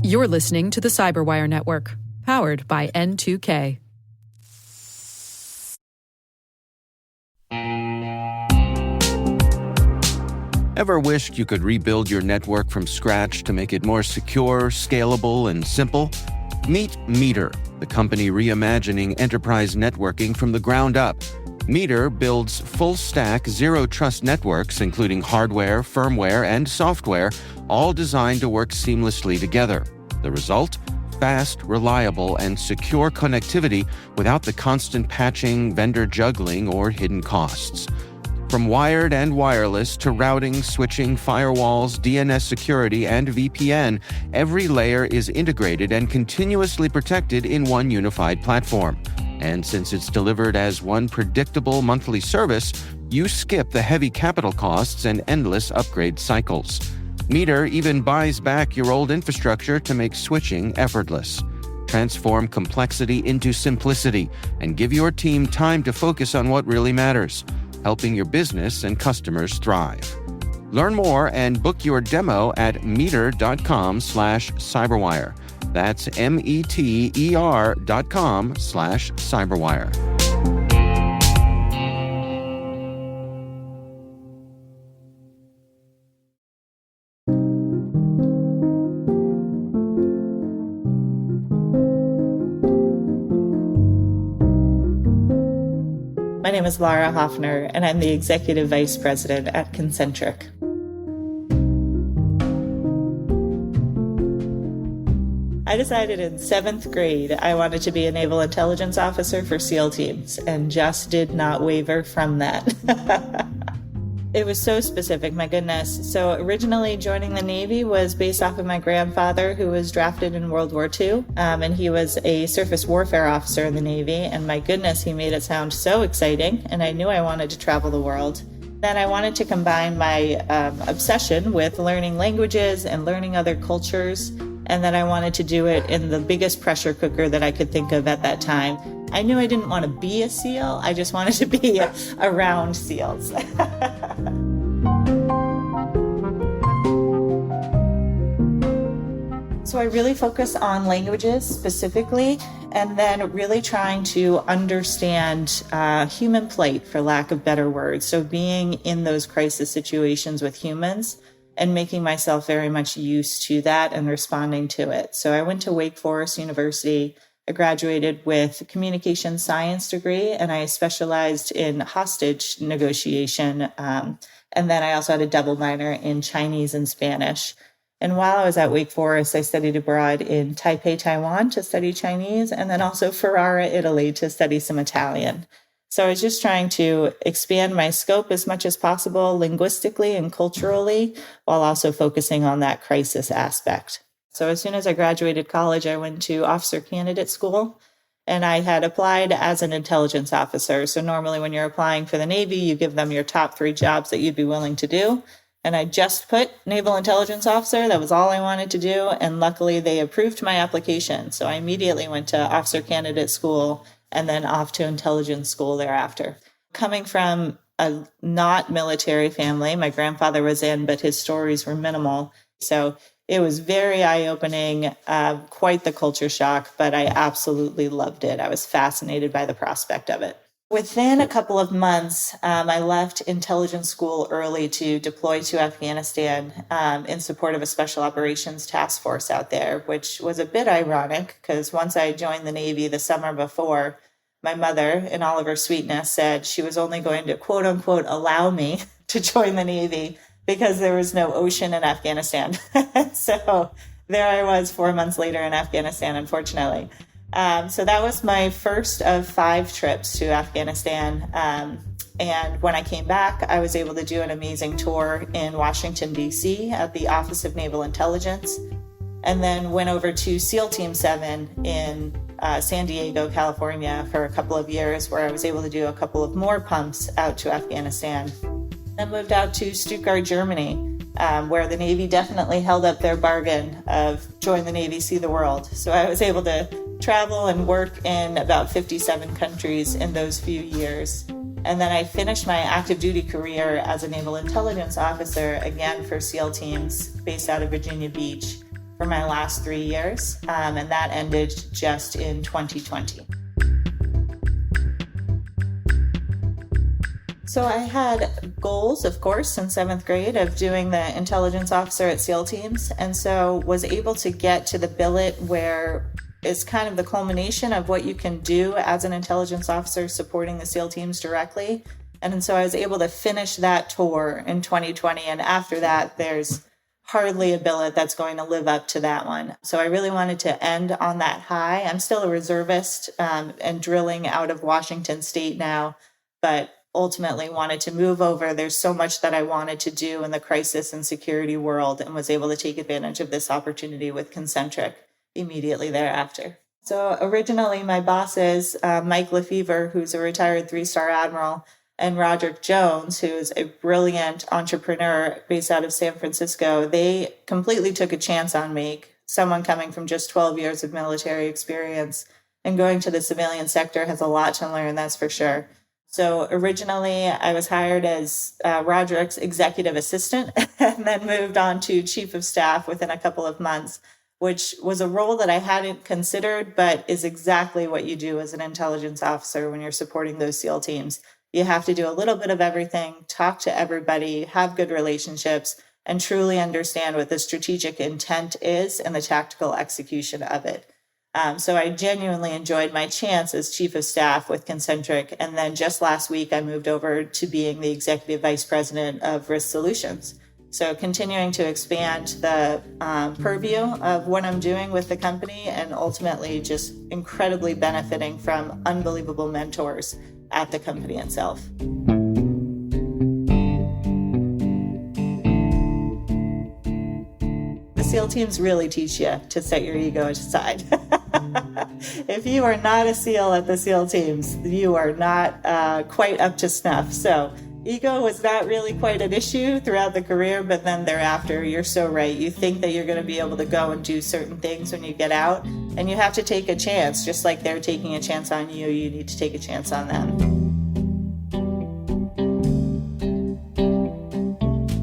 You're listening to the Cyberwire Network, powered by N2K. Ever wished you could rebuild your network from scratch to make it more secure, scalable, and simple? Meet Meter, the company reimagining enterprise networking from the ground up. Meter builds full-stack, zero-trust networks, including hardware, firmware, and software, all designed to work seamlessly together. The result? Fast, reliable, and secure connectivity without the constant patching, vendor juggling, or hidden costs. From wired and wireless to routing, switching, firewalls, DNS security, and VPN, every layer is integrated and continuously protected in one unified platform. And since it's delivered as one predictable monthly service, you skip the heavy capital costs and endless upgrade cycles. Meter even buys back your old infrastructure to make switching effortless. Transform complexity into simplicity and give your team time to focus on what really matters, helping your business and customers thrive. Learn more and book your demo at meter.com/cyberwire. That's meter.com/cyberwire. My name is Laura Hoffner, and I'm the Executive Vice President at Concentric. I decided in 7th grade I wanted to be a Naval Intelligence Officer for SEAL teams, and just did not waver from that. It was so specific, my goodness. So originally joining the Navy was based off of my grandfather, who was drafted in World War II, and he was a surface warfare officer in the Navy, and my goodness, he made it sound so exciting, and I knew I wanted to travel the world. Then I wanted to combine my obsession with learning languages and learning other cultures, and then I wanted to do it in the biggest pressure cooker that I could think of at that time. I knew I didn't want to be a SEAL, I just wanted to be around SEALs. So I really focus on languages specifically, and then really trying to understand human plight, for lack of better words. So being in those crisis situations with humans and making myself very much used to that and responding to it. So I went to Wake Forest University. I graduated with a communication science degree, and I specialized in hostage negotiation. And then I also had a double minor in Chinese and Spanish. And while I was at Wake Forest, I studied abroad in Taipei, Taiwan to study Chinese, and then also Ferrara, Italy to study some Italian. So I was just trying to expand my scope as much as possible linguistically and culturally, while also focusing on that crisis aspect. So as soon as I graduated college, I went to officer candidate school, and I had applied as an intelligence officer. So normally when you're applying for the Navy, you give them your top 3 jobs that you'd be willing to do. And I just put Naval Intelligence Officer. That was all I wanted to do. And luckily they approved my application. So I immediately went to officer candidate school and then off to intelligence school thereafter. Coming from a not military family, my grandfather was in, but his stories were minimal. So it was very eye-opening, quite the culture shock, but I absolutely loved it. I was fascinated by the prospect of it. Within a couple of months, I left intelligence school early to deploy to Afghanistan in support of a special operations task force out there, which was a bit ironic because once I joined the Navy the summer before, my mother, in all of her sweetness, said she was only going to, quote unquote, allow me to join the Navy because there was no ocean in Afghanistan. So there I was 4 months later in Afghanistan, unfortunately. So that was my first of 5 trips to Afghanistan. And when I came back, I was able to do an amazing tour in Washington, D.C. at the Office of Naval Intelligence, and then went over to SEAL Team 7 in San Diego, California for a couple of years, where I was able to do a couple of more pumps out to Afghanistan. Then moved out to Stuttgart, Germany, where the Navy definitely held up their bargain of join the Navy, see the world. So I was able to travel and work in about 57 countries in those few years. And then I finished my active duty career as a Naval Intelligence Officer, again for SEAL teams based out of Virginia Beach for my last 3 years. And that ended just in 2020. So I had goals, of course, in 7th grade of doing the intelligence officer at SEAL teams, and so was able to get to the billet where it's kind of the culmination of what you can do as an intelligence officer supporting the SEAL teams directly. And so I was able to finish that tour in 2020, and after that, there's hardly a billet that's going to live up to that one. So I really wanted to end on that high. I'm still a reservist and drilling out of Washington State now, but ultimately wanted to move over. There's so much that I wanted to do in the crisis and security world, and was able to take advantage of this opportunity with Concentric immediately thereafter. So originally my bosses, Mike Lefevre, who's a retired 3-star admiral, and Roderick Jones, who's a brilliant entrepreneur based out of San Francisco, they completely took a chance on me, someone coming from just 12 years of military experience and going to the civilian sector has a lot to learn, that's for sure. So originally I was hired as Roderick's executive assistant and then moved on to chief of staff within a couple of months, which was a role that I hadn't considered, but is exactly what you do as an intelligence officer when you're supporting those SEAL teams. You have to do a little bit of everything, talk to everybody, have good relationships, and truly understand what the strategic intent is and the tactical execution of it. So I genuinely enjoyed my chance as chief of staff with Concentric. And then just last week, I moved over to being the executive vice president of risk solutions. So continuing to expand the purview of what I'm doing with the company, and ultimately just incredibly benefiting from unbelievable mentors at the company itself. The SEAL teams really teach you to set your ego aside. If you are not a SEAL at the SEAL teams, you are not quite up to snuff. So ego was not really quite an issue throughout the career, but then thereafter, you're so right. You think that you're going to be able to go and do certain things when you get out, and you have to take a chance. Just like they're taking a chance on you, you need to take a chance on them.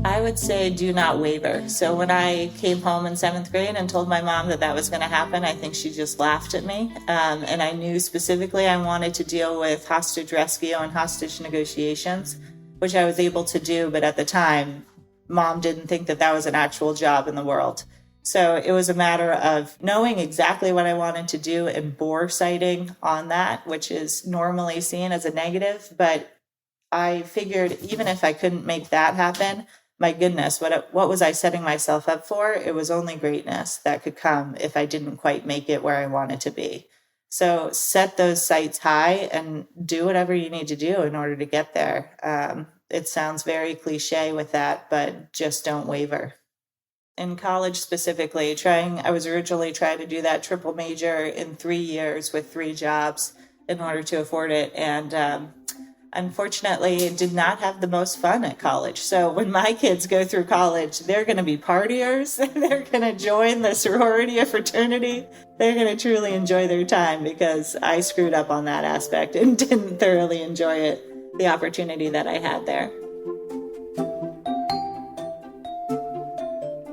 I would say do not waver. So when I came home in 7th grade and told my mom that that was going to happen, I think she just laughed at me. And I knew specifically I wanted to deal with hostage rescue and hostage negotiations, which I was able to do. But at the time, Mom didn't think that that was an actual job in the world. So it was a matter of knowing exactly what I wanted to do and bore sighting on that, which is normally seen as a negative. But I figured even if I couldn't make that happen, my goodness, what was I setting myself up for? It was only greatness that could come if I didn't quite make it where I wanted to be. So set those sights high and do whatever you need to do in order to get there. It sounds very cliche with that, but just don't waver. In college specifically, I was originally trying to do that triple major in 3 years with 3 jobs in order to afford it. And unfortunately, did not have the most fun at college. So when my kids go through college, they're going to be partiers. They're going to join the sorority or fraternity. They're going to truly enjoy their time, because I screwed up on that aspect and didn't thoroughly enjoy it, the opportunity that I had there.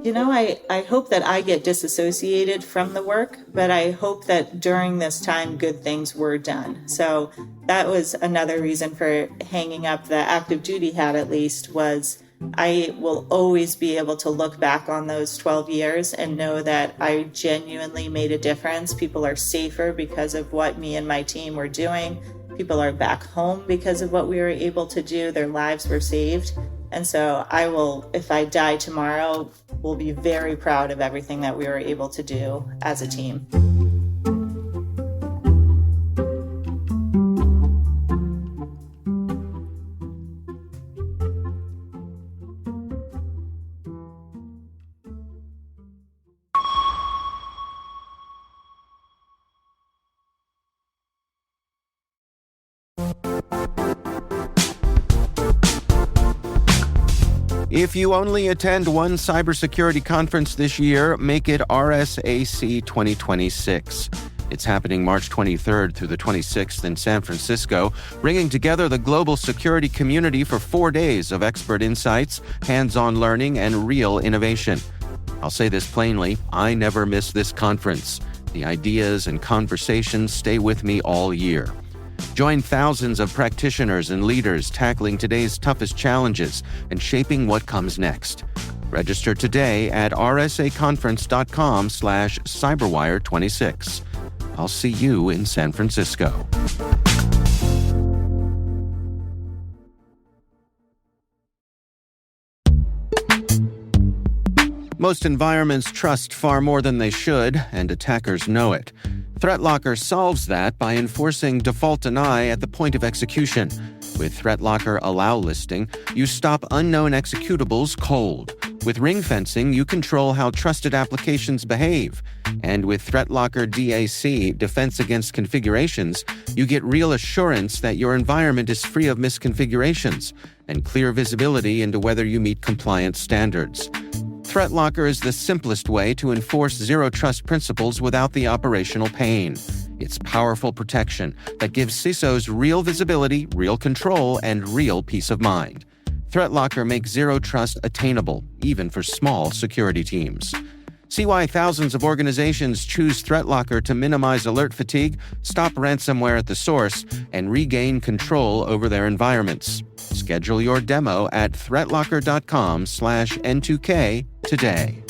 You know, I hope that I get disassociated from the work, but I hope that during this time, good things were done. So that was another reason for hanging up the active duty hat, at least, was I will always be able to look back on those 12 years and know that I genuinely made a difference. People are safer because of what me and my team were doing. People are back home because of what we were able to do. Their lives were saved. And so I will, if I die tomorrow, will be very proud of everything that we were able to do as a team. If you only attend one cybersecurity conference this year, make it RSAC 2026. It's happening March 23rd through the 26th in San Francisco, bringing together the global security community for 4 days of expert insights, hands-on learning, and real innovation. I'll say this plainly, I never miss this conference. The ideas and conversations stay with me all year. Join thousands of practitioners and leaders tackling today's toughest challenges and shaping what comes next. Register today at rsaconference.com/cyberwire26. I'll see you in San Francisco. Most environments trust far more than they should, and attackers know it. ThreatLocker solves that by enforcing default deny at the point of execution. With ThreatLocker Allow listing, you stop unknown executables cold. With ring fencing, you control how trusted applications behave. And with ThreatLocker DAC, Defense Against Configurations, you get real assurance that your environment is free of misconfigurations and clear visibility into whether you meet compliance standards. ThreatLocker is the simplest way to enforce zero-trust principles without the operational pain. It's powerful protection that gives CISOs real visibility, real control, and real peace of mind. ThreatLocker makes zero trust attainable, even for small security teams. See why thousands of organizations choose ThreatLocker to minimize alert fatigue, stop ransomware at the source, and regain control over their environments. Schedule your demo at threatlocker.com/N2K today.